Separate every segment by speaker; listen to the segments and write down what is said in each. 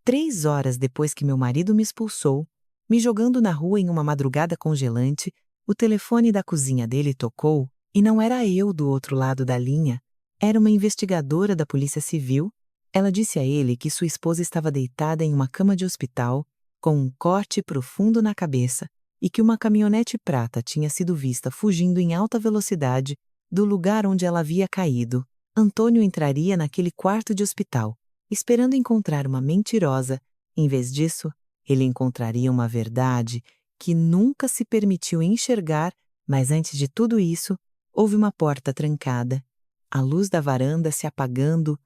Speaker 1: 3 horas depois que meu marido me expulsou, me jogando na rua em uma madrugada congelante, o telefone da cozinha dele tocou e não era eu do outro lado da linha, era uma investigadora da Polícia Civil. Ela disse a ele que sua esposa estava deitada em uma cama de hospital, com um corte profundo na cabeça, e que uma caminhonete prata tinha sido vista fugindo em alta velocidade do lugar onde ela havia caído. Antônio entraria naquele quarto de hospital, esperando encontrar uma mentirosa. Em vez disso, ele encontraria uma verdade que nunca se permitiu enxergar, mas antes de tudo isso, houve uma porta trancada, a luz da varanda se apagando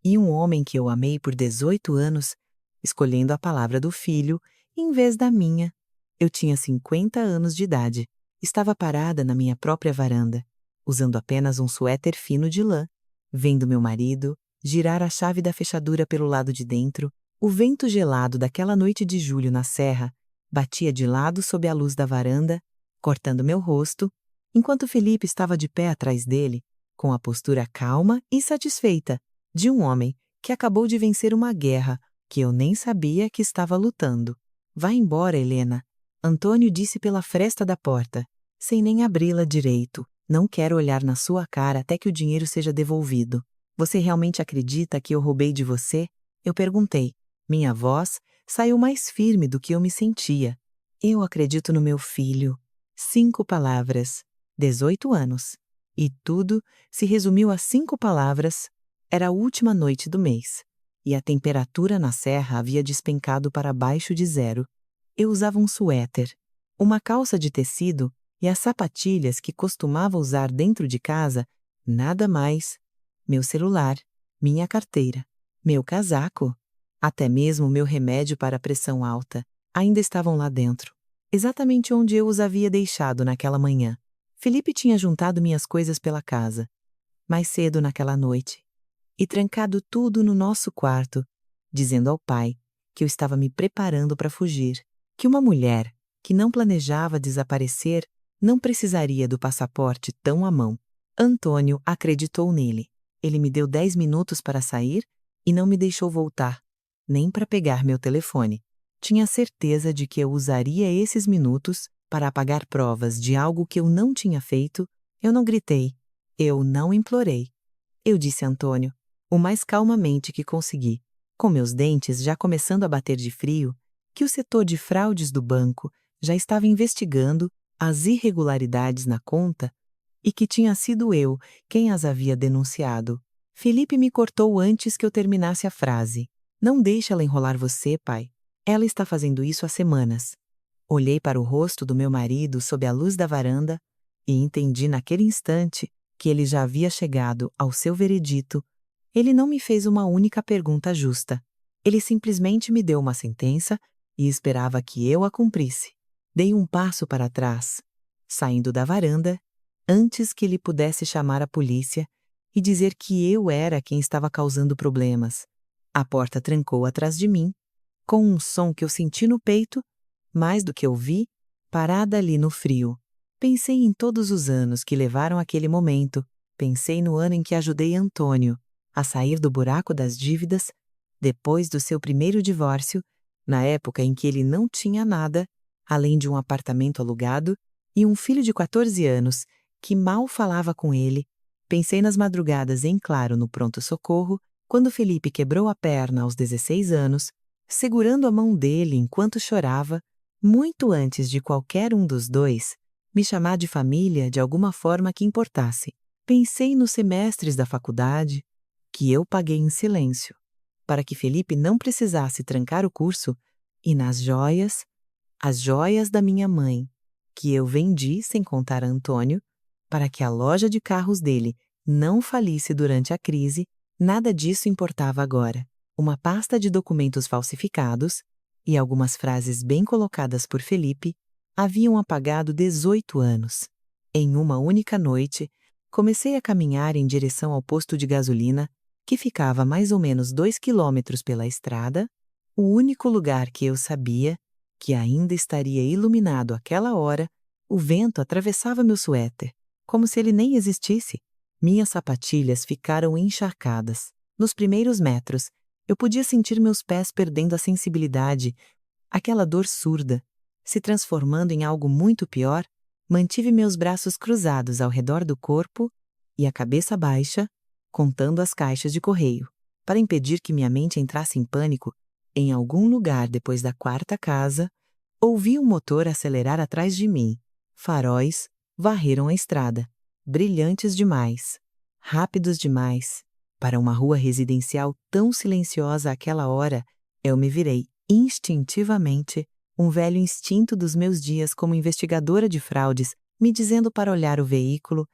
Speaker 1: e um homem que eu amei por 18 anos, escolhendo a palavra do filho em vez da minha. Eu tinha 50 anos de idade, estava parada na minha própria varanda, usando apenas um suéter fino de lã, vendo meu marido girar a chave da fechadura pelo lado de dentro. O vento gelado daquela noite de julho na serra batia de lado sob a luz da varanda, cortando meu rosto, enquanto Felipe estava de pé atrás dele, com a postura calma e satisfeita de um homem que acabou de vencer uma guerra que eu nem sabia que estava lutando. Vá embora, Helena, Antônio disse pela fresta da porta, sem nem abri-la direito. Não quero olhar na sua cara até que o dinheiro seja devolvido. Você realmente acredita que eu roubei de você? Eu perguntei. Minha voz saiu mais firme do que eu me sentia. Eu acredito no meu filho. 5 palavras. 18 anos. E tudo se resumiu a 5 palavras. Era a última noite do mês. E a temperatura na serra havia despencado para abaixo de 0. Eu usava um suéter, uma calça de tecido e as sapatilhas que costumava usar dentro de casa, nada mais. Meu celular, minha carteira, meu casaco, até mesmo meu remédio para a pressão alta, ainda estavam lá dentro, exatamente onde eu os havia deixado naquela manhã. Felipe tinha juntado minhas coisas pela casa, mais cedo naquela noite, e trancado tudo no nosso quarto, dizendo ao pai que eu estava me preparando para fugir, que uma mulher que não planejava desaparecer não precisaria do passaporte tão à mão. Antônio acreditou nele. Ele me deu 10 minutos para sair e não me deixou voltar, nem para pegar meu telefone. Tinha certeza de que eu usaria esses minutos para apagar provas de algo que eu não tinha feito. Eu não gritei. Eu não implorei. Eu disse a Antônio, o mais calmamente que consegui, com meus dentes já começando a bater de frio, que o setor de fraudes do banco já estava investigando as irregularidades na conta e que tinha sido eu quem as havia denunciado. Felipe me cortou antes que eu terminasse a frase. Não deixe ela enrolar você, pai. Ela está fazendo isso há semanas. Olhei para o rosto do meu marido sob a luz da varanda e entendi naquele instante que ele já havia chegado ao seu veredito. Ele não me fez uma única pergunta justa. Ele simplesmente me deu uma sentença e esperava que eu a cumprisse. Dei um passo para trás, saindo da varanda, antes que ele pudesse chamar a polícia e dizer que eu era quem estava causando problemas. A porta trancou atrás de mim, com um som que eu senti no peito, mais do que ouvi, parada ali no frio. Pensei em todos os anos que levaram àquele momento. Pensei no ano em que ajudei Antônio a sair do buraco das dívidas, depois do seu primeiro divórcio, na época em que ele não tinha nada, além de um apartamento alugado e um filho de 14 anos que mal falava com ele. Pensei nas madrugadas em claro no pronto-socorro, quando Felipe quebrou a perna aos 16 anos, segurando a mão dele enquanto chorava, muito antes de qualquer um dos dois me chamar de família de alguma forma que importasse. Pensei nos semestres da faculdade, que eu paguei em silêncio, para que Felipe não precisasse trancar o curso, e nas joias, as joias da minha mãe, que eu vendi sem contar a Antônio, para que a loja de carros dele não falisse durante a crise. Nada disso importava agora. Uma pasta de documentos falsificados e algumas frases bem colocadas por Felipe haviam apagado 18 anos. Em uma única noite, comecei a caminhar em direção ao posto de gasolina, que ficava a mais ou menos 2 quilômetros pela estrada, o único lugar que eu sabia que ainda estaria iluminado àquela hora. O vento atravessava meu suéter, como se ele nem existisse. Minhas sapatilhas ficaram encharcadas. Nos primeiros metros, Eu podia sentir meus pés perdendo a sensibilidade, aquela dor surda, se transformando em algo muito pior. Mantive meus braços cruzados ao redor do corpo e a cabeça baixa, contando as caixas de correio. Para impedir que minha mente entrasse em pânico, em algum lugar depois da quarta casa, ouvi um motor acelerar atrás de mim. Faróis varreram a estrada, brilhantes demais, rápidos demais. Para uma rua residencial tão silenciosa àquela hora, eu me virei instintivamente, um velho instinto dos meus dias como investigadora de fraudes, me dizendo para olhar o veículo,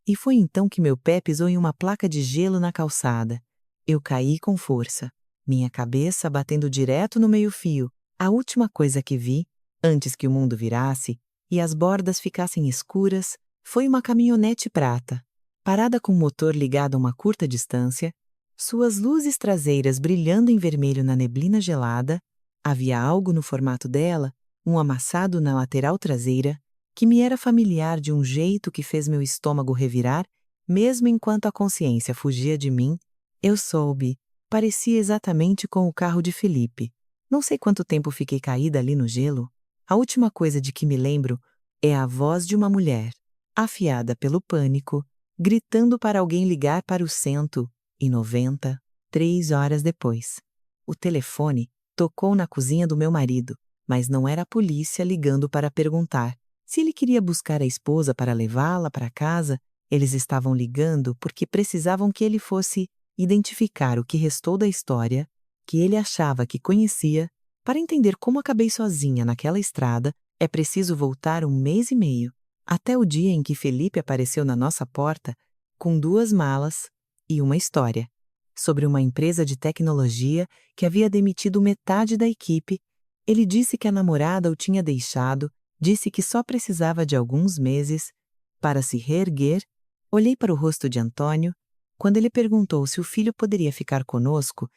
Speaker 1: e foi então que meu pé pisou em uma placa de gelo na calçada. Eu caí com força, minha cabeça batendo direto no meio-fio. A última coisa que vi, antes que o mundo virasse e as bordas ficassem escuras, foi uma caminhonete prata, parada com o motor ligado a uma curta distância, suas luzes traseiras brilhando em vermelho na neblina gelada. Havia algo no formato dela, um amassado na lateral traseira, que me era familiar de um jeito que fez meu estômago revirar, mesmo enquanto a consciência fugia de mim. Eu soube, parecia exatamente com o carro de Felipe. Não sei quanto tempo fiquei caída ali no gelo. A última coisa de que me lembro é a voz de uma mulher, afiada pelo pânico, gritando para alguém ligar para o 190, 3 horas depois. O telefone tocou na cozinha do meu marido, mas não era a polícia ligando para perguntar se ele queria buscar a esposa para levá-la para casa. Eles estavam ligando porque precisavam que ele fosse identificar o que restou da história, que ele achava que conhecia. Para entender como acabei sozinha naquela estrada, é preciso voltar 1 mês e meio, até o dia em que Felipe apareceu na nossa porta, com 2 malas e uma história sobre uma empresa de tecnologia que havia demitido metade da equipe. Ele disse que a namorada o tinha deixado, disse que só precisava de alguns meses para se reerguer. Olhei para o rosto de Antônio, quando ele perguntou se o filho poderia ficar conosco,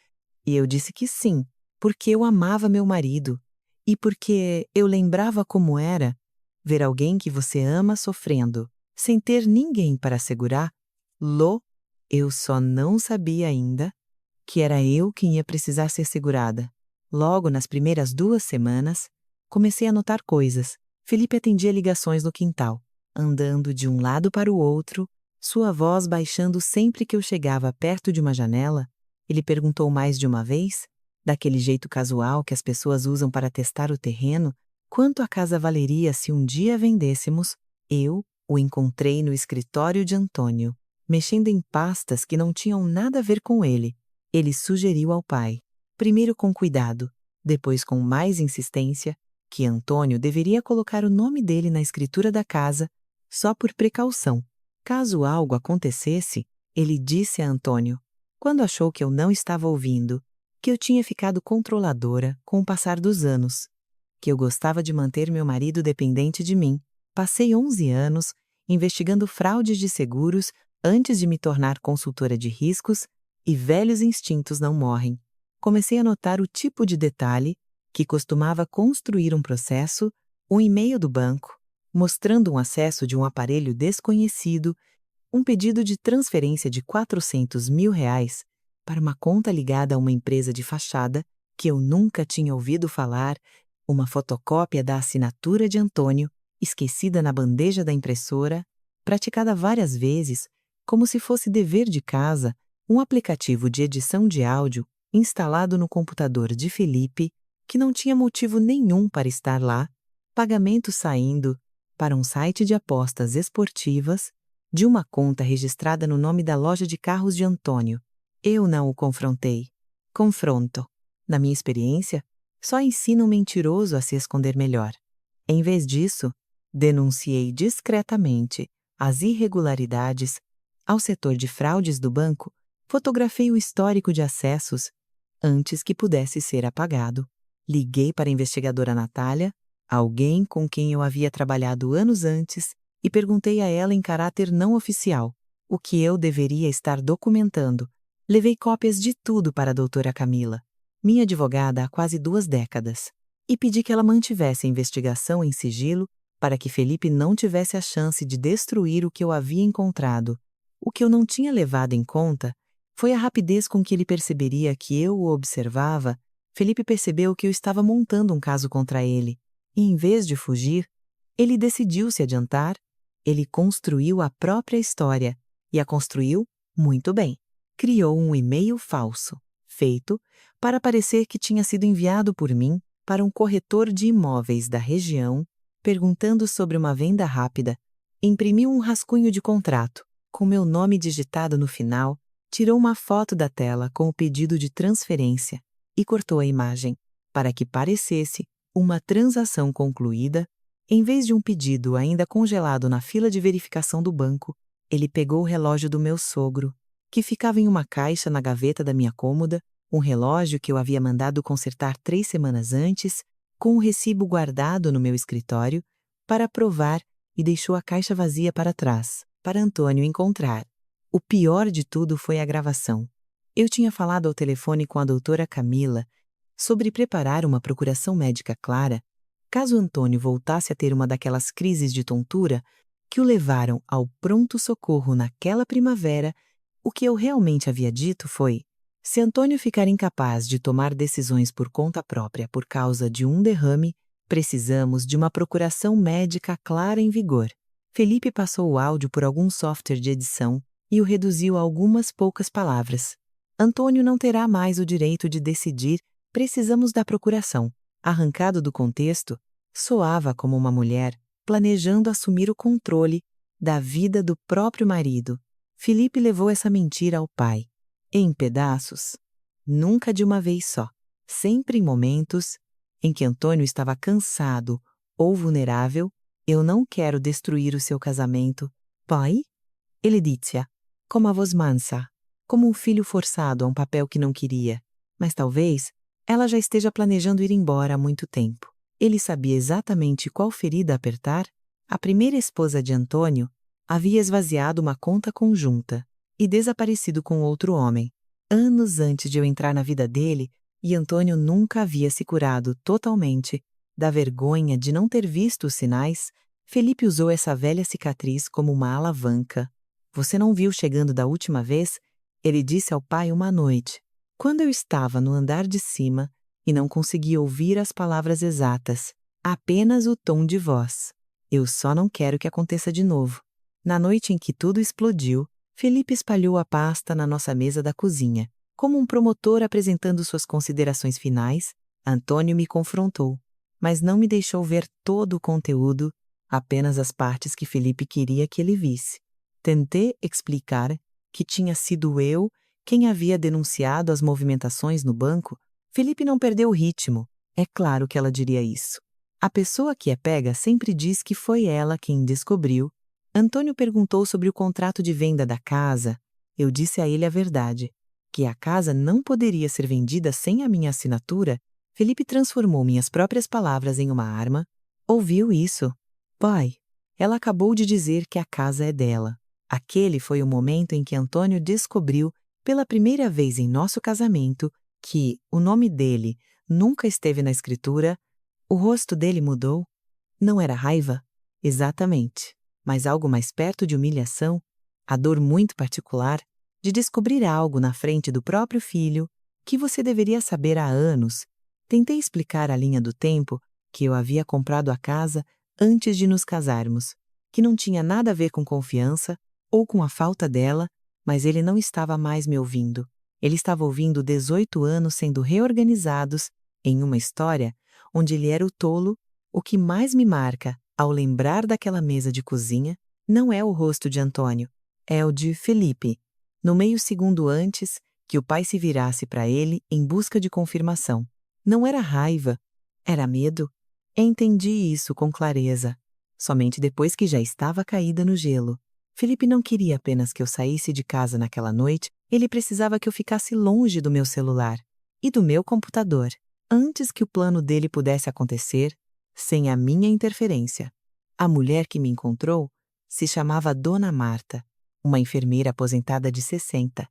Speaker 1: e eu disse que sim, porque eu amava meu marido, e porque eu lembrava como era ver alguém que você ama sofrendo, sem ter ninguém para segurar. Eu só não sabia ainda que era eu quem ia precisar ser segurada. Logo nas primeiras 2 semanas, comecei a notar coisas. Felipe atendia ligações no quintal, andando de um lado para o outro, sua voz baixando sempre que eu chegava perto de uma janela. Ele perguntou mais de uma vez, daquele jeito casual que as pessoas usam para testar o terreno, quanto a casa valeria se um dia vendêssemos. Eu o encontrei no escritório de Antônio, mexendo em pastas que não tinham nada a ver com ele. Ele sugeriu ao pai, primeiro com cuidado, depois com mais insistência, que Antônio deveria colocar o nome dele na escritura da casa, só por precaução. Caso algo acontecesse, ele disse a Antônio, quando achou que eu não estava ouvindo, que eu tinha ficado controladora com o passar dos anos, que eu gostava de manter meu marido dependente de mim. Passei 11 anos investigando fraudes de seguros antes de me tornar consultora de riscos, e velhos instintos não morrem. Comecei a notar o tipo de detalhe que costumava construir um processo, um e-mail do banco, mostrando um acesso de um aparelho desconhecido, um pedido de transferência de R$ 400 mil para uma conta ligada a uma empresa de fachada que eu nunca tinha ouvido falar, uma fotocópia da assinatura de Antônio, esquecida na bandeja da impressora, praticada várias vezes, como se fosse dever de casa, um aplicativo de edição de áudio instalado no computador de Felipe, que não tinha motivo nenhum para estar lá, pagamento saindo para um site de apostas esportivas, de uma conta registrada no nome da loja de carros de Antônio. Eu não o confrontei. Confronto, na minha experiência, só ensina um mentiroso a se esconder melhor. Em vez disso, denunciei discretamente as irregularidades ao setor de fraudes do banco, fotografei o histórico de acessos antes que pudesse ser apagado. Liguei para a investigadora Natália, alguém com quem eu havia trabalhado anos antes, e perguntei a ela em caráter não oficial o que eu deveria estar documentando. Levei cópias de tudo para a doutora Camila, minha advogada há quase 2 décadas, e pedi que ela mantivesse a investigação em sigilo para que Felipe não tivesse a chance de destruir o que eu havia encontrado. O que eu não tinha levado em conta Foi a rapidez com que ele perceberia que eu o observava. Felipe percebeu que eu estava montando um caso contra ele, e em vez de fugir, ele decidiu se adiantar. Ele construiu a própria história, e a construiu muito bem. Criou um e-mail falso, feito para parecer que tinha sido enviado por mim para um corretor de imóveis da região, perguntando sobre uma venda rápida. Imprimiu um rascunho de contrato, com meu nome digitado no final, tirou uma foto da tela com o pedido de transferência e cortou a imagem, para que parecesse uma transação concluída. Em vez de um pedido ainda congelado na fila de verificação do banco, ele pegou o relógio do meu sogro, que ficava em uma caixa na gaveta da minha cômoda, um relógio que eu havia mandado consertar 3 semanas antes, com o recibo guardado no meu escritório, para provar, e deixou a caixa vazia para trás, para Antônio encontrar. O pior de tudo foi a gravação. Eu tinha falado ao telefone com a doutora Camila sobre preparar uma procuração médica clara, caso Antônio voltasse a ter uma daquelas crises de tontura que o levaram ao pronto-socorro naquela primavera. O que eu realmente havia dito foi: se Antônio ficar incapaz de tomar decisões por conta própria por causa de um derrame, precisamos de uma procuração médica clara em vigor. Felipe passou o áudio por algum software de edição e o reduziu a algumas poucas palavras. Antônio não terá mais o direito de decidir. Precisamos da procuração. Arrancado do contexto, soava como uma mulher planejando assumir o controle da vida do próprio marido. Felipe levou essa mentira ao pai, em pedaços, nunca de uma vez só, sempre em momentos em que Antônio estava cansado ou vulnerável. Eu não quero destruir o seu casamento, pai? Ele disse com a voz mansa, como um filho forçado a um papel que não queria. Mas talvez ela já esteja planejando ir embora há muito tempo. Ele sabia exatamente qual ferida apertar. A primeira esposa de Antônio havia esvaziado uma conta conjunta e desaparecido com outro homem, anos antes de eu entrar na vida dele, e Antônio nunca havia se curado totalmente da vergonha de não ter visto os sinais. Felipe usou essa velha cicatriz como uma alavanca. Você não viu chegando da última vez? Ele disse ao pai uma noite, quando eu estava no andar de cima e não conseguia ouvir as palavras exatas, apenas o tom de voz. Eu só não quero que aconteça de novo. Na noite em que tudo explodiu, Felipe espalhou a pasta na nossa mesa da cozinha. Como um promotor apresentando suas considerações finais, Antônio me confrontou, mas não me deixou ver todo o conteúdo, apenas as partes que Felipe queria que ele visse. Tentei explicar que tinha sido eu quem havia denunciado as movimentações no banco. Felipe não perdeu o ritmo. É claro que ela diria isso. A pessoa que é pega sempre diz que foi ela quem descobriu. Antônio perguntou sobre o contrato de venda da casa. Eu disse a ele a verdade, que a casa não poderia ser vendida sem a minha assinatura. Felipe transformou minhas próprias palavras em uma arma. Ouviu isso? Pai, ela acabou de dizer que a casa é dela. Aquele foi o momento em que Antônio descobriu, pela primeira vez em nosso casamento, que o nome dele nunca esteve na escritura. O rosto dele mudou. Não era raiva? Exatamente. Mas algo mais perto de humilhação, a dor muito particular de descobrir algo na frente do próprio filho que você deveria saber há anos. Tentei explicar a linha do tempo, que eu havia comprado a casa antes de nos casarmos, que não tinha nada a ver com confiança ou com a falta dela, mas ele não estava mais me ouvindo. Ele estava ouvindo 18 anos sendo reorganizados em uma história onde ele era o tolo. O que mais me marca ao lembrar daquela mesa de cozinha não é o rosto de Antônio, é o de Felipe, no meio segundo antes que o pai se virasse para ele em busca de confirmação. Não era raiva, era medo. Entendi isso com clareza, somente depois que já estava caída no gelo. Felipe não queria apenas que eu saísse de casa naquela noite, ele precisava que eu ficasse longe do meu celular e do meu computador, antes que o plano dele pudesse acontecer, sem a minha interferência. A mulher que me encontrou se chamava Dona Marta, uma enfermeira aposentada de 60,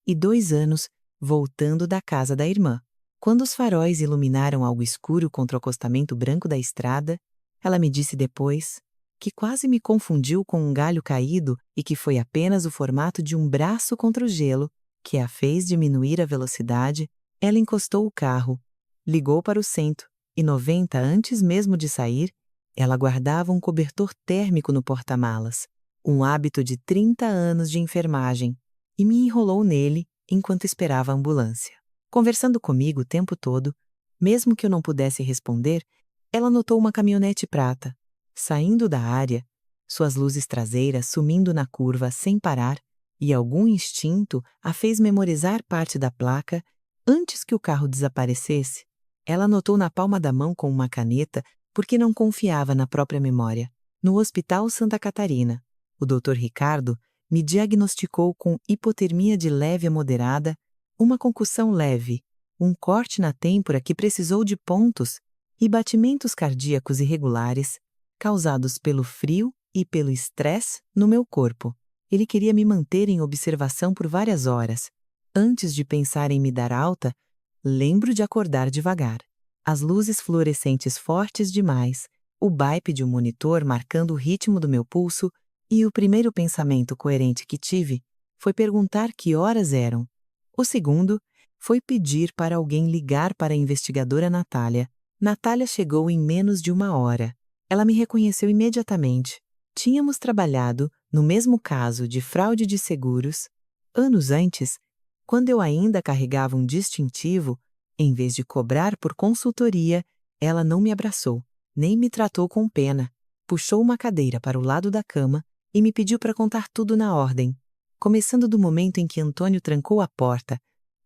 Speaker 1: e 2 anos voltando da casa da irmã. Quando os faróis iluminaram algo escuro contra o acostamento branco da estrada, ela me disse depois que quase me confundiu com um galho caído e que foi apenas o formato de um braço contra o gelo que a fez diminuir a velocidade, ela encostou o carro, ligou para o 190 antes mesmo de sair. Ela guardava um cobertor térmico no porta-malas, um hábito de 30 anos de enfermagem, e me enrolou nele enquanto esperava a ambulância. Conversando comigo o tempo todo, mesmo que eu não pudesse responder, ela notou uma caminhonete prata, saindo da área, suas luzes traseiras sumindo na curva sem parar, e algum instinto a fez memorizar parte da placa antes que o carro desaparecesse. Ela anotou na palma da mão com uma caneta porque não confiava na própria memória. No Hospital Santa Catarina, o Dr. Ricardo me diagnosticou com hipotermia de leve a moderada, uma concussão leve, um corte na têmpora que precisou de pontos e batimentos cardíacos irregulares, causados pelo frio e pelo estresse no meu corpo. Ele queria me manter em observação por várias horas. Antes de pensar em me dar alta, lembro de acordar devagar. As luzes fluorescentes fortes demais, o bip de um monitor marcando o ritmo do meu pulso, e o primeiro pensamento coerente que tive foi perguntar que horas eram. O segundo foi pedir para alguém ligar para a investigadora Natália. Natália chegou em menos de 1 hora. Ela me reconheceu imediatamente. Tínhamos trabalhado no mesmo caso de fraude de seguros anos antes, quando eu ainda carregava um distintivo. Em vez de cobrar por consultoria, ela não me abraçou, nem me tratou com pena. Puxou uma cadeira para o lado da cama e me pediu para contar tudo na ordem. Começando do momento em que Antônio trancou a porta,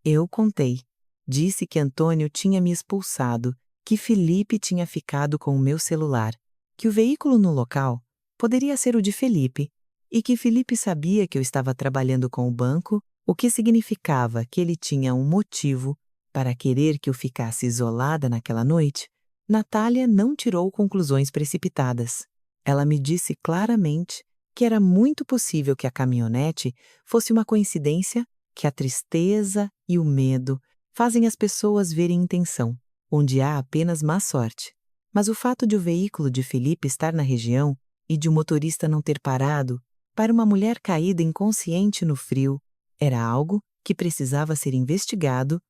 Speaker 1: eu contei. Disse que Antônio tinha me expulsado, que Felipe tinha ficado com o meu celular, que o veículo no local poderia ser o de Felipe, e que Felipe sabia que eu estava trabalhando com o banco, o que significava que ele tinha um motivo para querer que eu ficasse isolada naquela noite. Natália não tirou conclusões precipitadas. Ela me disse claramente que era muito possível que a caminhonete fosse uma coincidência, que a tristeza e o medo fazem as pessoas verem intenção, onde há apenas má sorte. Mas o fato de o veículo de Felipe estar na região e de o motorista não ter parado para uma mulher caída inconsciente no frio era algo que precisava ser investigado,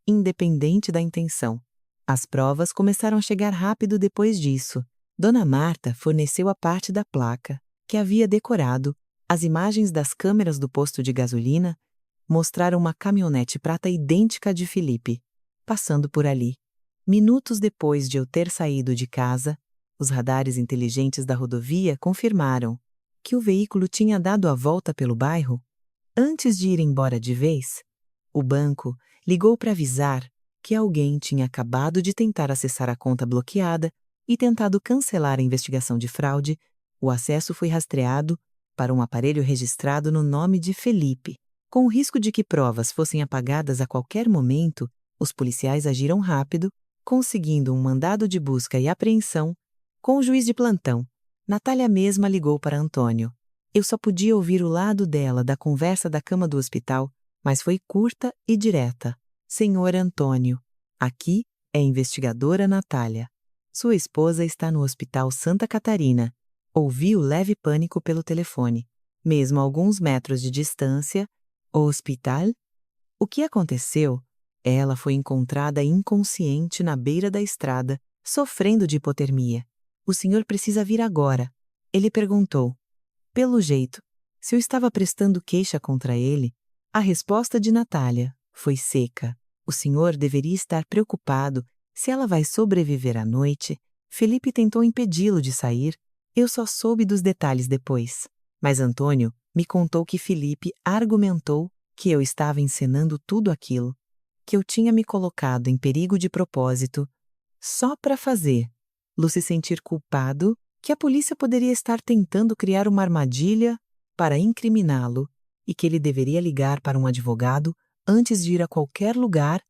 Speaker 1: independente da intenção. As provas começaram a chegar rápido depois disso. Dona Marta forneceu a parte da placa, que havia decorado. As imagens das câmeras do posto de gasolina mostraram uma caminhonete prata idêntica à de Felipe, passando por ali. Minutos depois de eu ter saído de casa, os radares inteligentes da rodovia confirmaram que o veículo tinha dado a volta pelo bairro antes de ir embora de vez. O banco ligou para avisar que alguém tinha acabado de tentar acessar a conta bloqueada e tentado cancelar a investigação de fraude. O acesso foi rastreado para um aparelho registrado no nome de Felipe. Com o risco de que provas fossem apagadas a qualquer momento, os policiais agiram rápido, conseguindo um mandado de busca e apreensão com o juiz de plantão. Natália mesma ligou para Antônio. Eu só podia ouvir o lado dela da conversa da cama do hospital, mas foi curta e direta. Senhor Antônio, aqui é a investigadora Natália. Sua esposa está no Hospital Santa Catarina. Ouvi o leve pânico pelo telefone. Mesmo a alguns metros de distância, o hospital? O que aconteceu? Ela foi encontrada inconsciente na beira da estrada, sofrendo de hipotermia. O senhor precisa vir agora. Ele perguntou. Pelo jeito, se eu estava prestando queixa contra ele, a resposta de Natália foi seca. O senhor deveria estar preocupado se ela vai sobreviver à noite. Felipe tentou impedi-lo de sair. Eu só soube dos detalhes depois. Mas Antônio me contou que Felipe argumentou que eu estava encenando tudo aquilo, que eu tinha me colocado em perigo de propósito, só para fazer-lo se sentir culpado, que a polícia poderia estar tentando criar uma armadilha para incriminá-lo e que ele deveria ligar para um advogado antes de ir a qualquer lugar.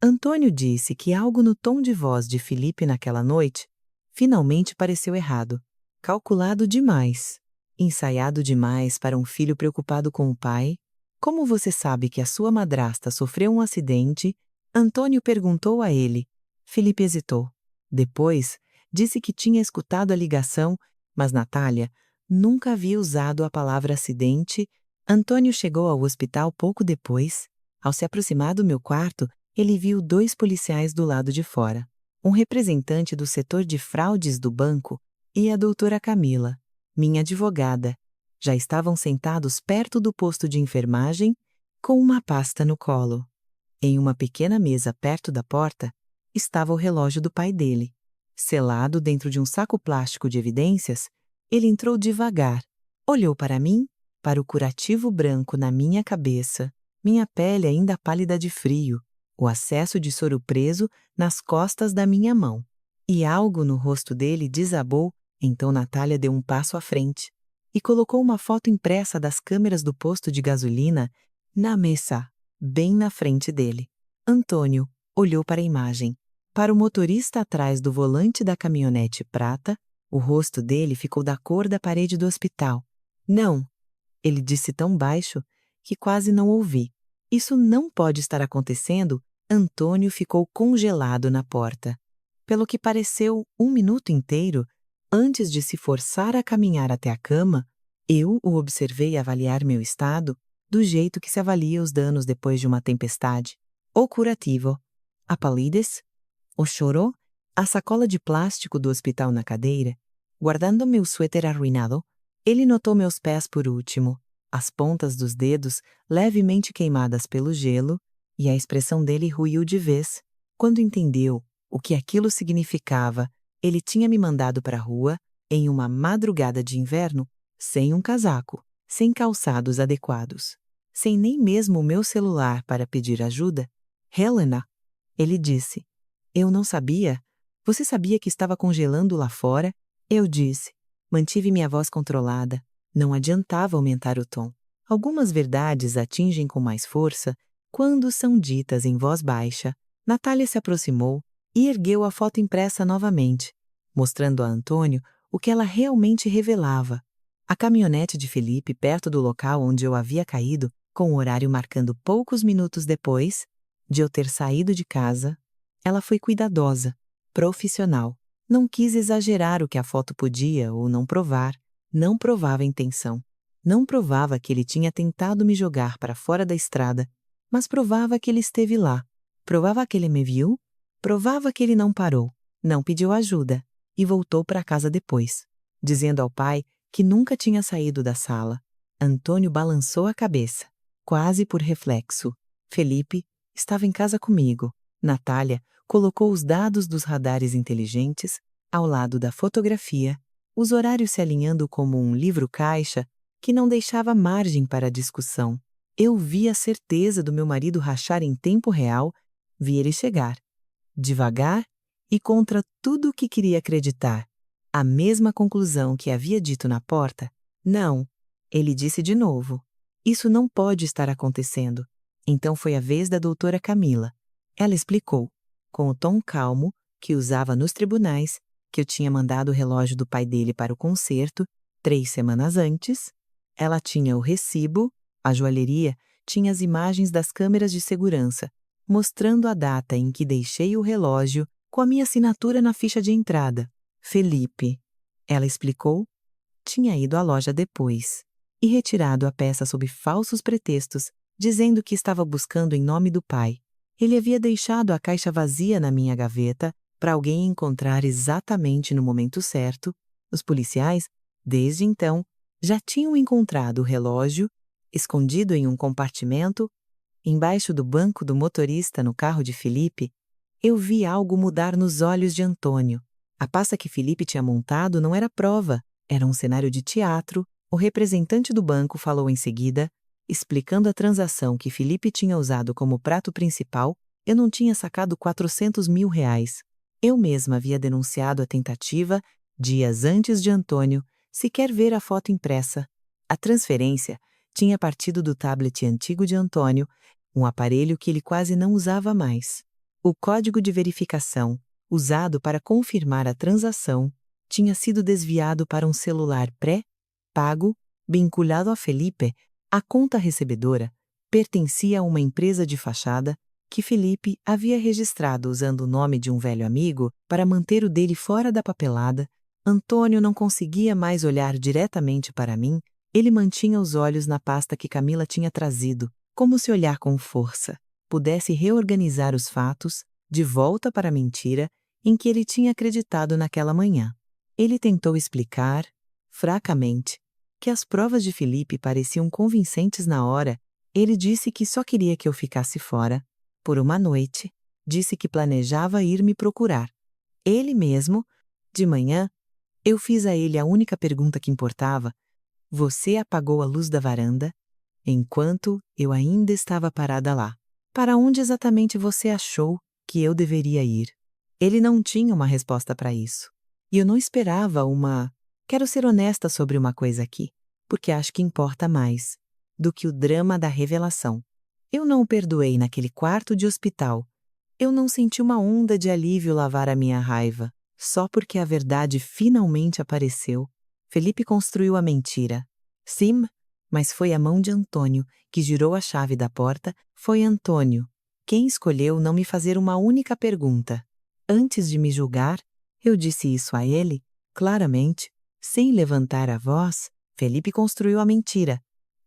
Speaker 1: Antônio disse que algo no tom de voz de Felipe naquela noite finalmente pareceu errado, calculado demais, ensaiado demais para um filho preocupado com o pai. Como você sabe que a sua madrasta sofreu um acidente? Antônio perguntou a ele. Felipe hesitou. Depois, disse que tinha escutado a ligação, mas Natália nunca havia usado a palavra acidente. Antônio chegou ao hospital pouco depois Ao se aproximar do meu quarto, ele viu 2 policiais do lado de fora, um representante do setor de fraudes do banco e a doutora Camila, minha advogada. Já estavam sentados perto do posto de enfermagem, com uma pasta no colo. Em uma pequena mesa perto da porta, estava o relógio do pai dele. Selado dentro de um saco plástico de evidências, ele entrou devagar, olhou para mim, para o curativo branco na minha cabeça, minha pele ainda pálida de frio, o acesso de soro preso nas costas da minha mão. E algo no rosto dele desabou, então Natália deu um passo à frente e colocou uma foto impressa das câmeras do posto de gasolina na mesa, bem na frente dele. Antônio olhou para a imagem. Para o motorista atrás do volante da caminhonete prata, o rosto dele ficou da cor da parede do hospital. Não, ele disse tão baixo que quase não ouvi. Isso não pode estar acontecendo. Antônio ficou congelado na porta. Pelo que pareceu 1 minuto inteiro, antes de se forçar a caminhar até a cama, eu o observei avaliar meu estado do jeito que se avalia os danos depois de uma tempestade. O curativo, a palidez, o choro, a sacola de plástico do hospital na cadeira. Guardando meu suéter arruinado, ele notou meus pés por último, as pontas dos dedos levemente queimadas pelo gelo, e a expressão dele ruiu de vez. Quando entendeu o que aquilo significava, ele tinha me mandado para a rua, em uma madrugada de inverno, sem um casaco, sem calçados adequados, sem nem mesmo o meu celular para pedir ajuda. Helena, ele disse. Eu não sabia. Você sabia que estava congelando lá fora? Eu disse. Mantive minha voz controlada. Não adiantava aumentar o tom. Algumas verdades atingem com mais força quando são ditas em voz baixa. Natália se aproximou e ergueu a foto impressa novamente, mostrando a Antônio o que ela realmente revelava. A caminhonete de Felipe perto do local onde eu havia caído, com o horário marcando poucos minutos depois de eu ter saído de casa. Ela foi cuidadosa, profissional. Não quis exagerar o que a foto podia ou não provar. Não provava a intenção. Não provava que ele tinha tentado me jogar para fora da estrada, mas provava que ele esteve lá. Provava que ele me viu. Provava que ele não parou, não pediu ajuda e voltou para casa depois, dizendo ao pai que nunca tinha saído da sala. Antônio balançou a cabeça, quase por reflexo. Felipe estava em casa comigo. Natália colocou os dados dos radares inteligentes ao lado da fotografia, os horários se alinhando como um livro-caixa que não deixava margem para discussão. Eu vi a certeza do meu marido rachar em tempo real, vi ele chegar. Devagar e contra tudo o que queria acreditar. A mesma conclusão que havia dito na porta. Não, ele disse de novo. Isso não pode estar acontecendo. Então foi a vez da doutora Camila. Ela explicou, com o tom calmo que usava nos tribunais, que eu tinha mandado o relógio do pai dele para o concerto 3 semanas antes. Ela tinha o recibo, a joalheria tinha as imagens das câmeras de segurança, mostrando a data em que deixei o relógio com a minha assinatura na ficha de entrada. Felipe, ela explicou, tinha ido à loja depois e retirado a peça sob falsos pretextos, dizendo que estava buscando em nome do pai. Ele havia deixado a caixa vazia na minha gaveta para alguém encontrar exatamente no momento certo. Os policiais, desde então, já tinham encontrado o relógio, escondido em um compartimento, embaixo do banco do motorista no carro de Felipe. Eu vi algo mudar nos olhos de Antônio. A pasta que Felipe tinha montado não era prova, era um cenário de teatro. O representante do banco falou em seguida, explicando a transação que Felipe tinha usado como prato principal. Eu não tinha sacado R$400 mil. Eu mesma havia denunciado a tentativa, dias antes de Antônio sequer ver a foto impressa. A transferência tinha partido do tablet antigo de Antônio, um aparelho que ele quase não usava mais. O código de verificação, usado para confirmar a transação, tinha sido desviado para um celular pré-pago, vinculado a Felipe. A conta recebedora pertencia a uma empresa de fachada que Felipe havia registrado usando o nome de um velho amigo para manter o dele fora da papelada. Antônio não conseguia mais olhar diretamente para mim, ele mantinha os olhos na pasta que Camila tinha trazido, como se olhar com força pudesse reorganizar os fatos de volta para a mentira em que ele tinha acreditado naquela manhã. Ele tentou explicar, fracamente, que as provas de Felipe pareciam convincentes na hora. Ele disse que só queria que eu ficasse fora, por uma noite, disse que planejava ir me procurar. Ele mesmo, de manhã, eu fiz a ele a única pergunta que importava: você apagou a luz da varanda? Enquanto eu ainda estava parada lá. Para onde exatamente você achou que eu deveria ir? Ele não tinha uma resposta para isso. E eu não esperava uma... Quero ser honesta sobre uma coisa aqui, porque acho que importa mais do que o drama da revelação. Eu não o perdoei naquele quarto de hospital. Eu não senti uma onda de alívio lavar a minha raiva, só porque a verdade finalmente apareceu. Felipe construiu a mentira. Sim, mas foi a mão de Antônio que girou a chave da porta. Foi Antônio quem escolheu não me fazer uma única pergunta. Antes de me julgar, eu disse isso a ele, claramente, sem levantar a voz. Felipe construiu a mentira,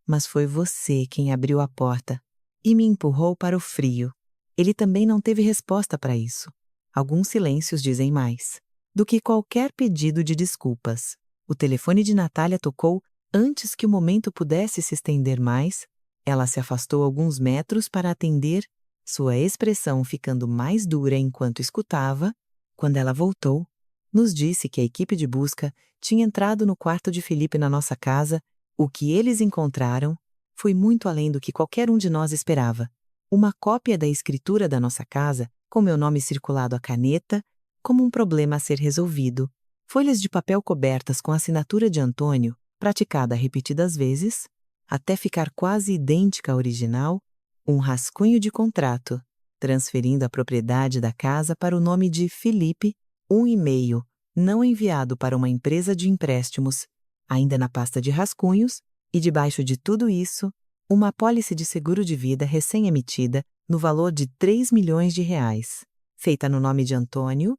Speaker 1: mas foi você quem abriu a porta e me empurrou para o frio. Ele também não teve resposta para isso. Alguns silêncios dizem mais do que qualquer pedido de desculpas. O telefone de Natália tocou antes que o momento pudesse se estender mais. Ela se afastou alguns metros para atender, sua expressão ficando mais dura enquanto escutava. Quando ela voltou, nos disse que a equipe de busca tinha entrado no quarto de Felipe na nossa casa. O que eles encontraram foi muito além do que qualquer um de nós esperava. Uma cópia da escritura da nossa casa, com meu nome circulado à caneta, como um problema a ser resolvido. Folhas de papel cobertas com a assinatura de Antônio, praticada repetidas vezes, até ficar quase idêntica à original, um rascunho de contrato, transferindo a propriedade da casa para o nome de Felipe, um e-mail, não enviado para uma empresa de empréstimos, ainda na pasta de rascunhos, e debaixo de tudo isso, uma apólice de seguro de vida recém-emitida no valor de R$3 milhões, feita no nome de Antônio.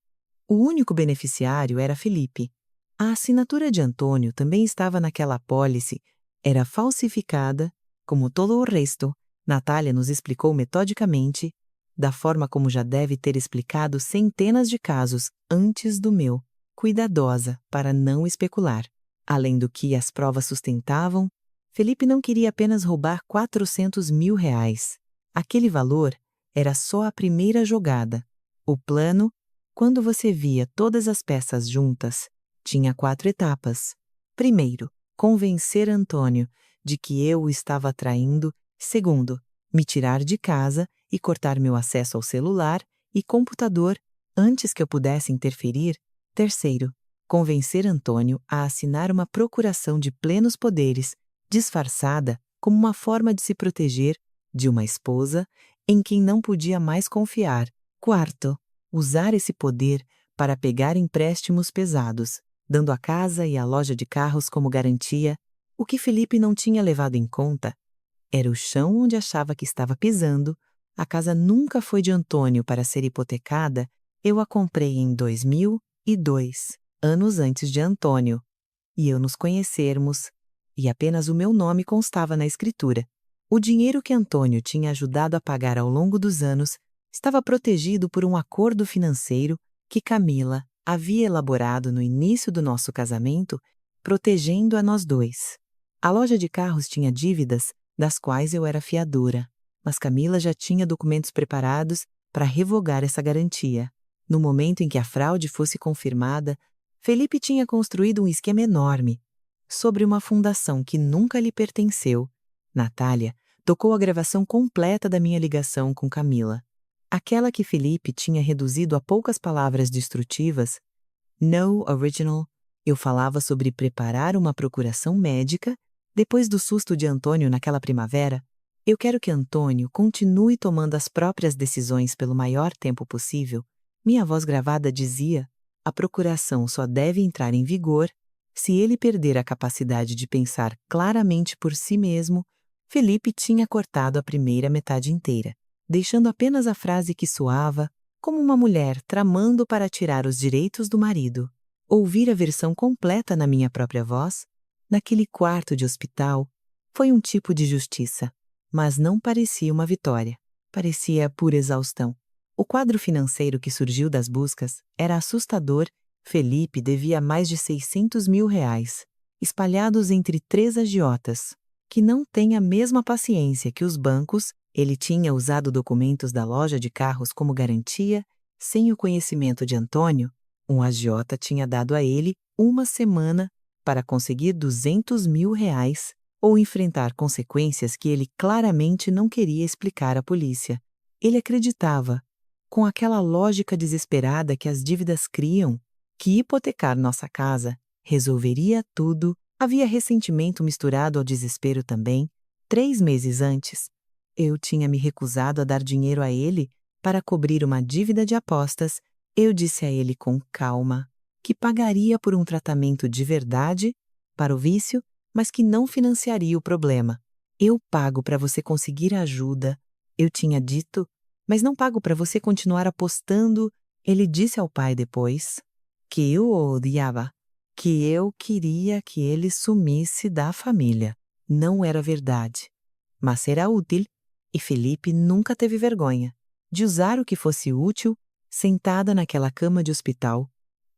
Speaker 1: O único beneficiário era Felipe. A assinatura de Antônio também estava naquela apólice, era falsificada, como todo o resto. Natália nos explicou metodicamente, da forma como já deve ter explicado centenas de casos antes do meu, cuidadosa para não especular. Além do que as provas sustentavam, Felipe não queria apenas roubar R$400 mil. Aquele valor era só a primeira jogada. O plano, quando você via todas as peças juntas, tinha 4 etapas. Primeiro, convencer Antônio de que eu o estava traindo. Segundo, me tirar de casa e cortar meu acesso ao celular e computador antes que eu pudesse interferir. Terceiro, convencer Antônio a assinar uma procuração de plenos poderes, disfarçada como uma forma de se proteger de uma esposa em quem não podia mais confiar. Quarto, usar esse poder para pegar empréstimos pesados, dando a casa e a loja de carros como garantia. O que Felipe não tinha levado em conta era o chão onde achava que estava pisando. A casa nunca foi de Antônio para ser hipotecada. Eu a comprei em 2002, anos antes de Antônio e eu nos conhecermos, e apenas o meu nome constava na escritura. O dinheiro que Antônio tinha ajudado a pagar ao longo dos anos estava protegido por um acordo financeiro que Camila havia elaborado no início do nosso casamento, protegendo a nós dois. A loja de carros tinha dívidas das quais eu era fiadora, mas Camila já tinha documentos preparados para revogar essa garantia. No momento em que a fraude fosse confirmada, Felipe tinha construído um esquema enorme sobre uma fundação que nunca lhe pertenceu. Natália tocou a gravação completa da minha ligação com Camila. Aquela que Felipe tinha reduzido a poucas palavras destrutivas. No original, eu falava sobre preparar uma procuração médica depois do susto de Antônio naquela primavera. Eu quero que Antônio continue tomando as próprias decisões pelo maior tempo possível. Minha voz gravada dizia: a procuração só deve entrar em vigor se ele perder a capacidade de pensar claramente por si mesmo. Felipe tinha cortado a primeira metade inteira, deixando apenas a frase que soava como uma mulher tramando para tirar os direitos do marido. Ouvir a versão completa na minha própria voz, naquele quarto de hospital, foi um tipo de justiça. mas não parecia uma vitória. Parecia pura exaustão. O quadro financeiro que surgiu das buscas era assustador. Felipe devia mais de R$ 600.000, espalhados entre 3 agiotas, que não têm a mesma paciência que os bancos. Ele tinha usado documentos da loja de carros como garantia, sem o conhecimento de Antônio. Um agiota tinha dado a ele uma semana para conseguir R$ 200.000 ou enfrentar consequências que ele claramente não queria explicar à polícia. Ele acreditava, com aquela lógica desesperada que as dívidas criam, que hipotecar nossa casa resolveria tudo. Havia ressentimento misturado ao desespero também. 3 meses antes, eu tinha me recusado a dar dinheiro a ele para cobrir uma dívida de apostas. Eu disse a ele com calma que pagaria por um tratamento de verdade para o vício, mas que não financiaria o problema. Eu pago para você conseguir ajuda, eu tinha dito, mas não pago para você continuar apostando. Ele disse ao pai depois que eu o odiava, que eu queria que ele sumisse da família. Não era verdade, mas era útil, e Felipe nunca teve vergonha de usar o que fosse útil. Sentada naquela cama de hospital,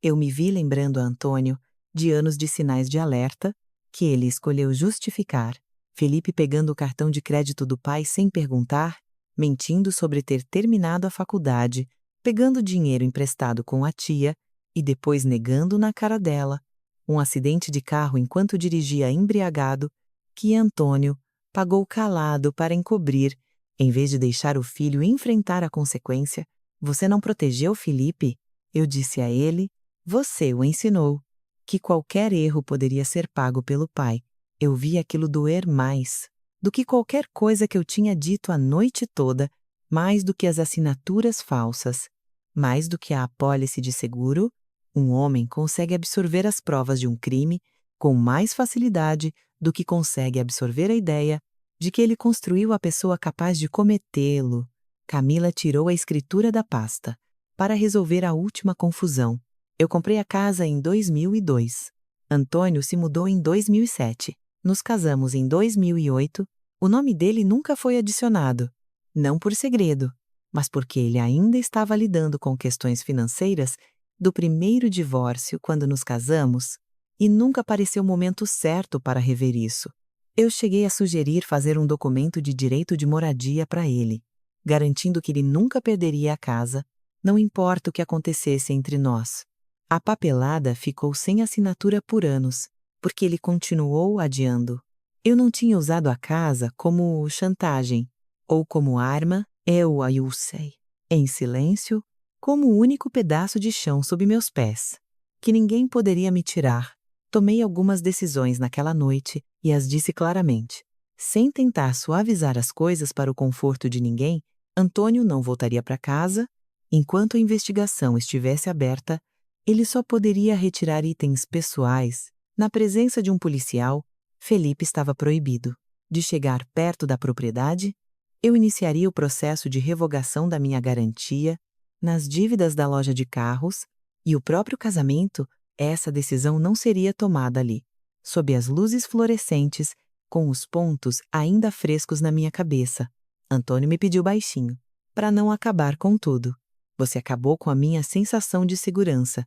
Speaker 1: eu me vi lembrando a Antônio de anos de sinais de alerta que ele escolheu justificar. Felipe pegando o cartão de crédito do pai sem perguntar, mentindo sobre ter terminado a faculdade, pegando dinheiro emprestado com a tia e depois negando na cara dela um acidente de carro enquanto dirigia embriagado, que Antônio pagou calado para encobrir, em vez de deixar o filho enfrentar a consequência. Você não protegeu Felipe? Eu disse a ele. Você o ensinou que qualquer erro poderia ser pago pelo pai. Eu vi aquilo doer mais do que qualquer coisa que eu tinha dito a noite toda, mais do que as assinaturas falsas, mais do que a apólice de seguro. Um homem consegue absorver as provas de um crime com mais facilidade do que consegue absorver a ideia de que ele construiu a pessoa capaz de cometê-lo. Camila tirou a escritura da pasta para resolver a última confusão. Eu comprei a casa em 2002. Antônio se mudou em 2007. Nos casamos em 2008. O nome dele nunca foi adicionado. Não por segredo, mas porque ele ainda estava lidando com questões financeiras do primeiro divórcio quando nos casamos, e nunca pareceu o momento certo para rever isso. Eu cheguei a sugerir fazer um documento de direito de moradia para ele, garantindo que ele nunca perderia a casa, não importa o que acontecesse entre nós. A papelada ficou sem assinatura por anos, porque ele continuou adiando. Eu não tinha usado a casa como chantagem, ou como arma. Eu a usei, em silêncio, como o único pedaço de chão sob meus pés, que ninguém poderia me tirar. Tomei algumas decisões naquela noite e as disse claramente. Sem tentar suavizar as coisas para o conforto de ninguém, Antônio não voltaria para casa. Enquanto a investigação estivesse aberta, ele só poderia retirar itens pessoais. Na presença de um policial, Felipe estava proibido de chegar perto da propriedade. Eu iniciaria o processo de revogação da minha garantia nas dívidas da loja de carros, e o próprio casamento. Essa decisão não seria tomada ali, sob as luzes fluorescentes, com os pontos ainda frescos na minha cabeça. Antônio me pediu baixinho, para não acabar com tudo. Você acabou com a minha sensação de segurança.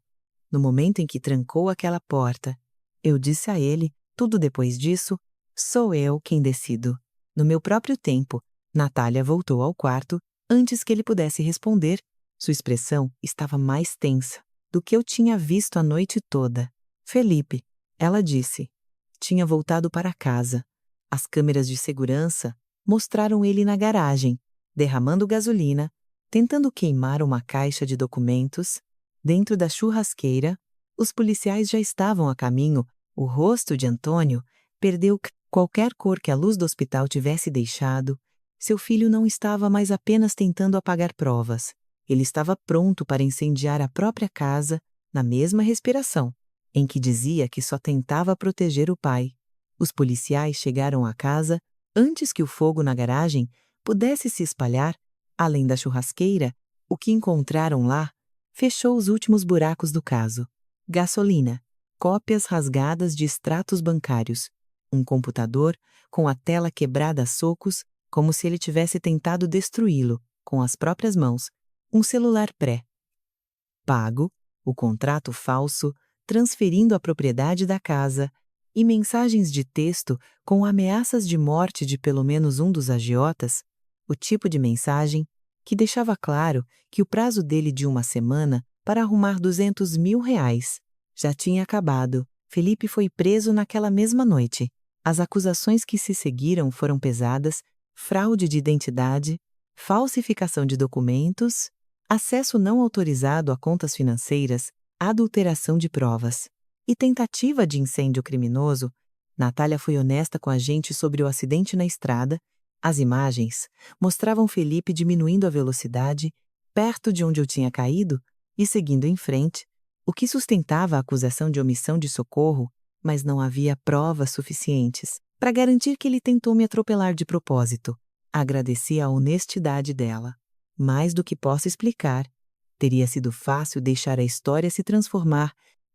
Speaker 1: No momento em que trancou aquela porta, eu disse a ele, tudo depois disso, sou eu quem decido. No meu próprio tempo, Natália voltou ao quarto antes que ele pudesse responder. Sua expressão estava mais tensa do que eu tinha visto a noite toda. Felipe, ela disse, tinha voltado para casa. As câmeras de segurança mostraram ele na garagem, derramando gasolina, tentando queimar uma caixa de documentos. Dentro da churrasqueira, os policiais já estavam a caminho. O rosto de Antônio perdeu qualquer cor que a luz do hospital tivesse deixado. Seu filho não estava mais apenas tentando apagar provas. Ele estava pronto para incendiar a própria casa, na mesma respiração, em que dizia que só tentava proteger o pai. Os policiais chegaram à casa antes que o fogo na garagem pudesse se espalhar. Além da churrasqueira, o que encontraram lá fechou os últimos buracos do caso. Gasolina, cópias rasgadas de extratos bancários, um computador com a tela quebrada a socos, como se ele tivesse tentado destruí-lo, com as próprias mãos, um celular pré-pago, o contrato falso, transferindo a propriedade da casa, e mensagens de texto com ameaças de morte de pelo menos um dos agiotas, o tipo de mensagem que deixava claro que o prazo dele de uma semana para arrumar R$ 200.000 já tinha acabado. Felipe foi preso naquela mesma noite. As acusações que se seguiram foram pesadas: fraude de identidade, falsificação de documentos, acesso não autorizado a contas financeiras, adulteração de provas e tentativa de incêndio criminoso. Natália foi honesta com a gente sobre o acidente na estrada. As imagens mostravam Felipe diminuindo a velocidade perto de onde eu tinha caído e seguindo em frente, o que sustentava a acusação de omissão de socorro, mas não havia provas suficientes para garantir que ele tentou me atropelar de propósito. Agradeci a honestidade dela. Mais do que posso explicar, teria sido fácil deixar a história se transformar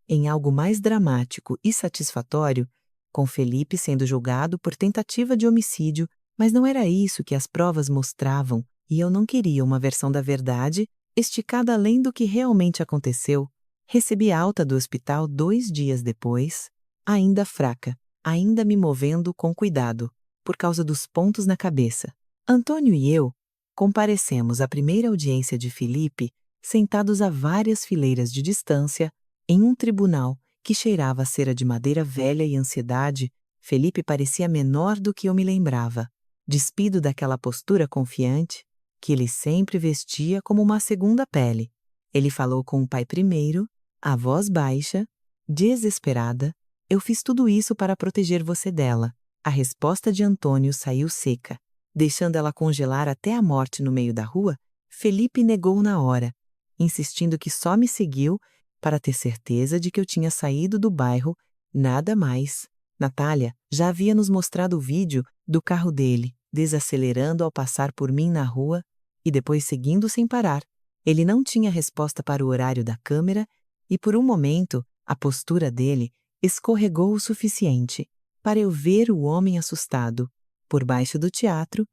Speaker 1: em algo mais dramático e satisfatório, com Felipe sendo julgado por tentativa de homicídio, mas não era isso que as provas mostravam, e eu não queria uma versão da verdade esticada além do que realmente aconteceu. Recebi alta do hospital 2 dias depois, ainda fraca, ainda me movendo com cuidado, por causa dos pontos na cabeça. Antônio e eu comparecemos à primeira audiência de Felipe, sentados a várias fileiras de distância, em um tribunal que cheirava a cera de madeira velha e ansiedade. Felipe parecia menor do que eu me lembrava, despido daquela postura confiante que ele sempre vestia como uma segunda pele. Ele falou com o pai primeiro, a voz baixa, desesperada: "Eu fiz tudo isso para proteger você dela." A resposta de Antônio saiu seca, deixando ela congelar até a morte no meio da rua. Felipe negou na hora, insistindo que só me seguiu para ter certeza de que eu tinha saído do bairro, nada mais. Natália já havia nos mostrado o vídeo do carro dele, desacelerando ao passar por mim na rua e depois seguindo sem parar. Ele não tinha resposta para o horário da câmera e, por um momento, a postura dele escorregou o suficiente para eu ver o homem assustado. Por baixo do teatro,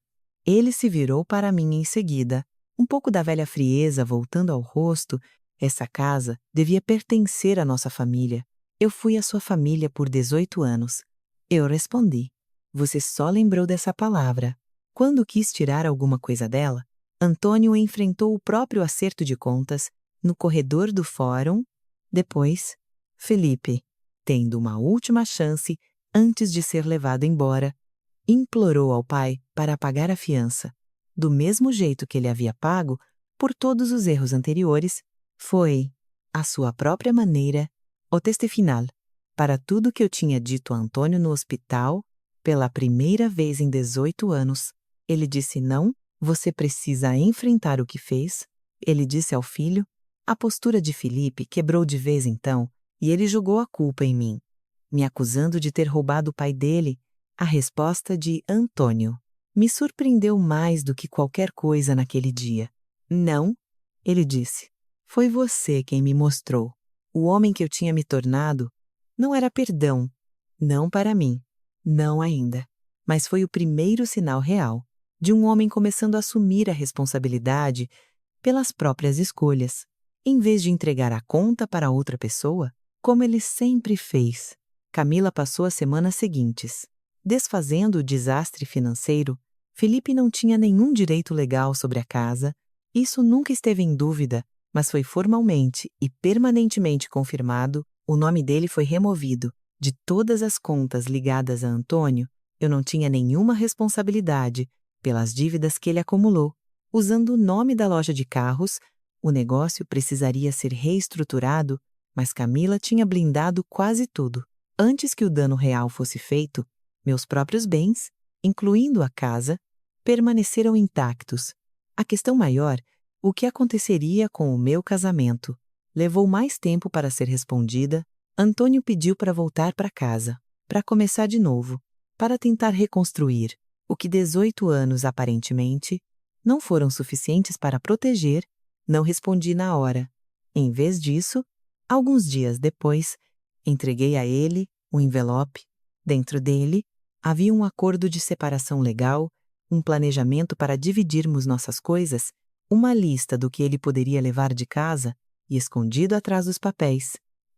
Speaker 1: ele se virou para mim em seguida, um pouco da velha frieza voltando ao rosto. Essa casa devia pertencer à nossa família. Eu fui à sua família por 18 anos. Eu respondi. Você só lembrou dessa palavra. Quando quis tirar alguma coisa dela, Antônio enfrentou o próprio acerto de contas no corredor do fórum. Depois, Felipe, tendo uma última chance antes de ser levado embora, implorou ao pai para pagar a fiança. Do mesmo jeito que ele havia pago por todos os erros anteriores, foi, à sua própria maneira, o teste final para tudo que eu tinha dito a Antônio no hospital. Pela primeira vez em 18 anos, ele disse não. Você precisa enfrentar o que fez, ele disse ao filho. A postura de Felipe quebrou de vez então, e ele jogou a culpa em mim, me acusando de ter roubado o pai dele. A resposta de Antônio me surpreendeu mais do que qualquer coisa naquele dia. Não, ele disse. Foi você quem me mostrou. O homem que eu tinha me tornado não era perdão, não para mim, não ainda, mas foi o primeiro sinal real de um homem começando a assumir a responsabilidade pelas próprias escolhas, em vez de entregar a conta para outra pessoa, como ele sempre fez. Camila passou as semanas seguintes desfazendo o desastre financeiro. Felipe não tinha nenhum direito legal sobre a casa, isso nunca esteve em dúvida, mas foi formalmente e permanentemente confirmado. O nome dele foi removido de todas as contas ligadas a Antônio. Eu não tinha nenhuma responsabilidade pelas dívidas que ele acumulou. Usando o nome da loja de carros, o negócio precisaria ser reestruturado, mas Camila tinha blindado quase tudo. Antes que o dano real fosse feito, meus próprios bens, incluindo a casa, permaneceram intactos. A questão maior, o que aconteceria com o meu casamento, levou mais tempo para ser respondida. Antônio pediu para voltar para casa, para começar de novo, para tentar reconstruir o que 18 anos aparentemente não foram suficientes para proteger. Não respondi na hora. Em vez disso, alguns dias depois, entreguei a ele um envelope. Dentro dele, havia um acordo de separação legal, um planejamento para dividirmos nossas coisas, uma lista do que ele poderia levar de casa e, escondido atrás dos papéis,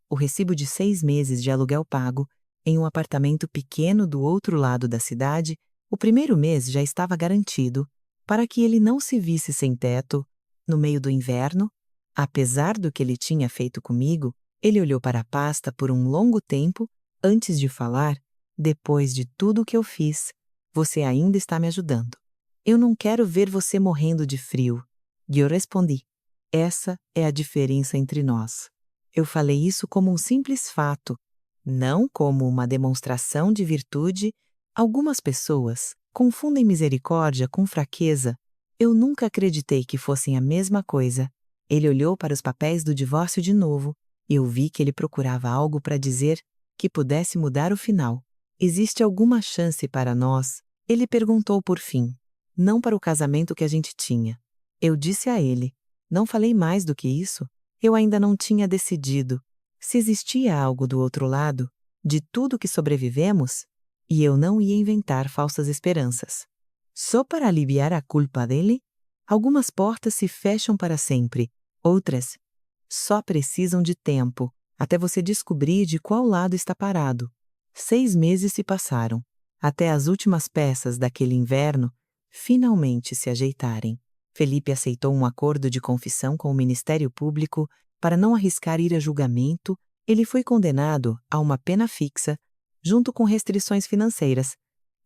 Speaker 1: o recibo de 6 meses de aluguel pago em um apartamento pequeno do outro lado da cidade. O primeiro mês já estava garantido para que ele não se visse sem teto no meio do inverno. Apesar do que ele tinha feito comigo, ele olhou para a pasta por um longo tempo antes de falar: depois de tudo o que eu fiz, você ainda está me ajudando. Eu não quero ver você morrendo de frio. E eu respondi: essa é a diferença entre nós. Eu falei isso como um simples fato, não como uma demonstração de virtude. Algumas pessoas confundem misericórdia com fraqueza. Eu nunca acreditei que fossem a mesma coisa. Ele olhou para os papéis do divórcio de novo e eu vi que ele procurava algo para dizer que pudesse mudar o final. Existe alguma chance para nós? Ele perguntou por fim. Não para o casamento que a gente tinha. Eu disse a ele. Não falei mais do que isso. Eu ainda não tinha decidido se existia algo do outro lado de tudo que sobrevivemos, e eu não ia inventar falsas esperanças. Só para aliviar a culpa dele? Algumas portas se fecham para sempre, outras só precisam de tempo, até você descobrir de qual lado está parado. 6 meses se passaram, até as últimas peças daquele inverno finalmente se ajeitarem. Felipe aceitou um acordo de confissão com o Ministério Público para não arriscar ir a julgamento. Ele foi condenado a uma pena fixa, junto com restrições financeiras,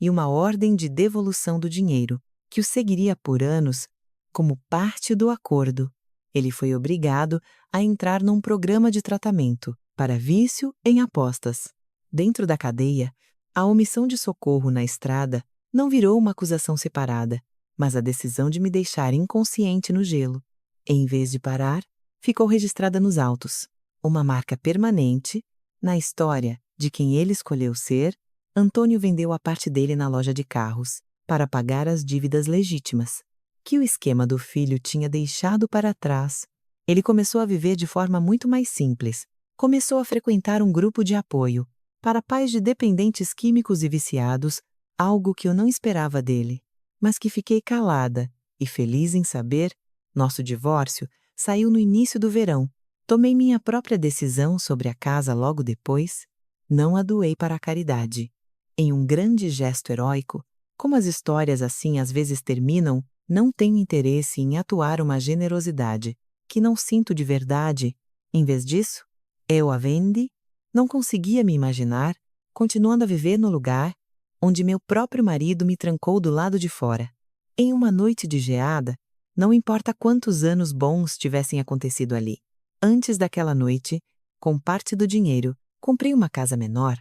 Speaker 1: e uma ordem de devolução do dinheiro, que o seguiria por anos como parte do acordo. Ele foi obrigado a entrar num programa de tratamento para vício em apostas. Dentro da cadeia, a omissão de socorro na estrada não virou uma acusação separada, mas a decisão de me deixar inconsciente no gelo, em vez de parar, ficou registrada nos autos. Uma marca permanente na história de quem ele escolheu ser. Antônio vendeu a parte dele na loja de carros para pagar as dívidas legítimas que o esquema do filho tinha deixado para trás. Ele começou a viver de forma muito mais simples. Começou a frequentar um grupo de apoio para pais de dependentes químicos e viciados, algo que eu não esperava dele, mas que fiquei calada e feliz em saber. Nosso divórcio saiu no início do verão. Tomei minha própria decisão sobre a casa logo depois. Não a doei para a caridade. Em um grande gesto heróico, como as histórias assim às vezes terminam, não tenho interesse em atuar uma generosidade que não sinto de verdade. Em vez disso, eu a vendi. Não conseguia me imaginar continuando a viver no lugar onde meu próprio marido me trancou do lado de fora. Em uma noite de geada, não importa quantos anos bons tivessem acontecido ali. Antes daquela noite, com parte do dinheiro, comprei uma casa menor,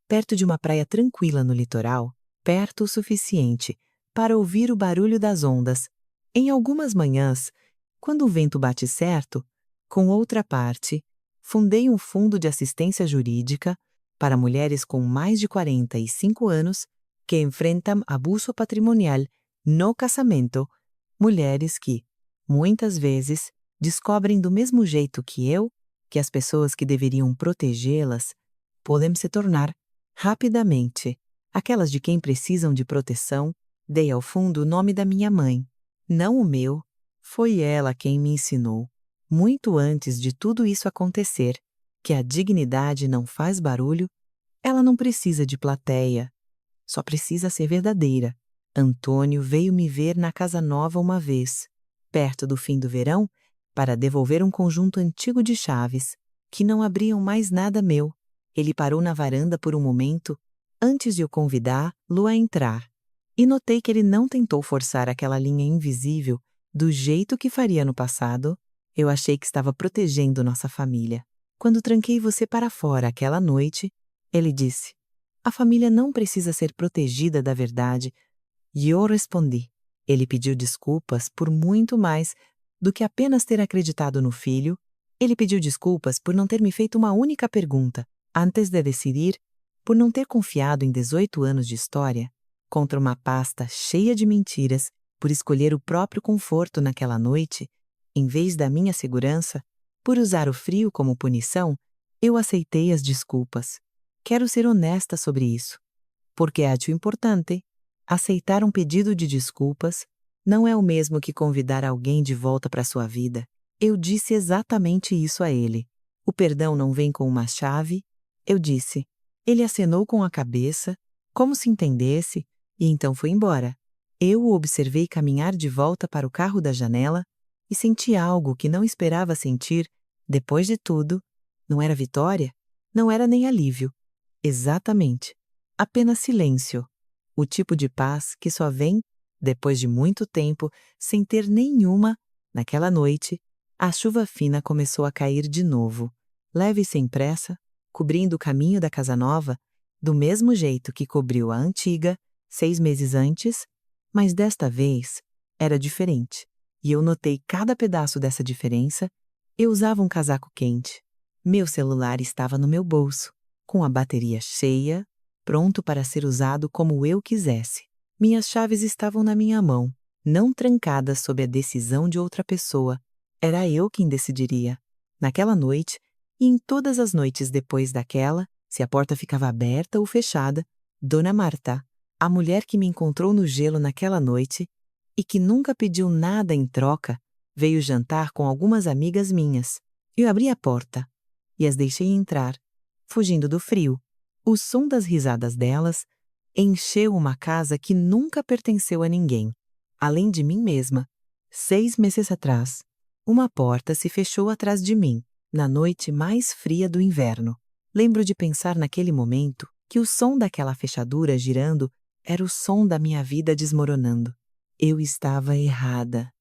Speaker 1: perto de uma praia tranquila no litoral, perto o suficiente para ouvir o barulho das ondas. Em algumas manhãs, quando o vento bate certo, com outra parte, fundei um fundo de assistência jurídica para mulheres com mais de 45 anos que enfrentam abuso patrimonial no casamento, mulheres que, muitas vezes, descobrem do mesmo jeito que eu que as pessoas que deveriam protegê-las podem se tornar, rapidamente, aquelas de quem precisam de proteção. Dei ao fundo o nome da minha mãe, não o meu. Foi ela quem me ensinou, muito antes de tudo isso acontecer, que a dignidade não faz barulho. Ela não precisa de plateia, só precisa ser verdadeira. Antônio veio me ver na casa nova uma vez, perto do fim do verão, para devolver um conjunto antigo de chaves, que não abriam mais nada meu. Ele parou na varanda por um momento, antes de eu convidá-lo a entrar, e notei que ele não tentou forçar aquela linha invisível do jeito que faria no passado. Eu achei que estava protegendo nossa família. Quando tranquei você para fora aquela noite, ele disse: a família não precisa ser protegida da verdade. E eu respondi. Ele pediu desculpas por muito mais do que apenas ter acreditado no filho. Ele pediu desculpas por não ter me feito uma única pergunta antes de decidir, por não ter confiado em 18 anos de história contra uma pasta cheia de mentiras, por escolher o próprio conforto naquela noite, em vez da minha segurança, por usar o frio como punição. Eu aceitei as desculpas. Quero ser honesta sobre isso, porque acho importante Aceitar um pedido de desculpas não é o mesmo que convidar alguém de volta para sua vida. Eu disse exatamente isso a ele. O perdão não vem com uma chave, eu disse. Ele acenou com a cabeça, como se entendesse, e então foi embora. Eu o observei caminhar de volta para o carro da janela e senti algo que não esperava sentir. Depois de tudo, não era vitória, não era nem alívio. Exatamente. Apenas silêncio. O tipo de paz que só vem, depois de muito tempo, sem ter nenhuma. Naquela noite, a chuva fina começou a cair de novo, leve e sem pressa, cobrindo o caminho da casa nova, do mesmo jeito que cobriu a antiga, 6 meses antes, mas desta vez era diferente, e eu notei cada pedaço dessa diferença. Eu usava um casaco quente. Meu celular estava no meu bolso, com a bateria cheia, pronto para ser usado como eu quisesse. Minhas chaves estavam na minha mão, não trancadas sob a decisão de outra pessoa. Era eu quem decidiria. Naquela noite, e em todas as noites depois daquela, se a porta ficava aberta ou fechada, Dona Marta, a mulher que me encontrou no gelo naquela noite e que nunca pediu nada em troca, veio jantar com algumas amigas minhas. Eu abri a porta e as deixei entrar, fugindo do frio. O som das risadas delas encheu uma casa que nunca pertenceu a ninguém, além de mim mesma. 6 meses atrás, uma porta se fechou atrás de mim, na noite mais fria do inverno. Lembro de pensar naquele momento que o som daquela fechadura girando era o som da minha vida desmoronando. Eu estava errada.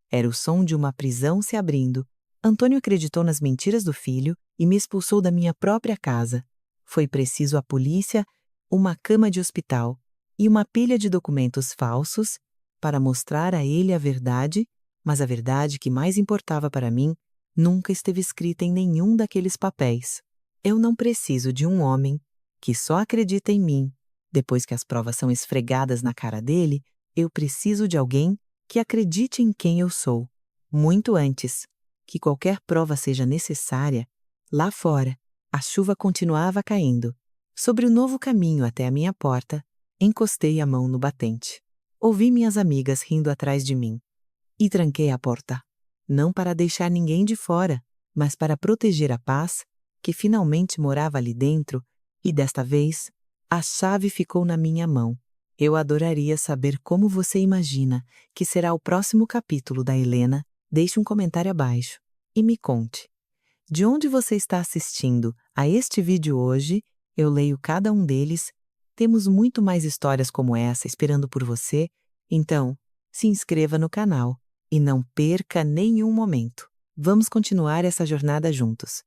Speaker 1: Era o som de uma prisão se abrindo. Antônio acreditou nas mentiras do filho e me expulsou da minha própria casa. Foi preciso a polícia, uma cama de hospital e uma pilha de documentos falsos para mostrar a ele a verdade, mas a verdade que mais importava para mim nunca esteve escrita em nenhum daqueles papéis. Eu não preciso de um homem que só acredita em mim. Depois que as provas são esfregadas na cara dele, eu preciso de alguém que acredite em quem eu sou. Muito antes que qualquer prova seja necessária, lá fora, a chuva continuava caindo. Sobre o novo caminho até a minha porta, encostei a mão no batente. Ouvi minhas amigas rindo atrás de mim. E tranquei a porta. Não para deixar ninguém de fora, mas para proteger a paz que finalmente morava ali dentro, e desta vez, a chave ficou na minha mão. Eu adoraria saber como você imagina que será o próximo capítulo da Helena. Deixe um comentário abaixo e me conte. De onde você está assistindo a este vídeo hoje? Eu leio cada um deles. Temos muito mais histórias como essa esperando por você, então se inscreva no canal e não perca nenhum momento. Vamos continuar essa jornada juntos.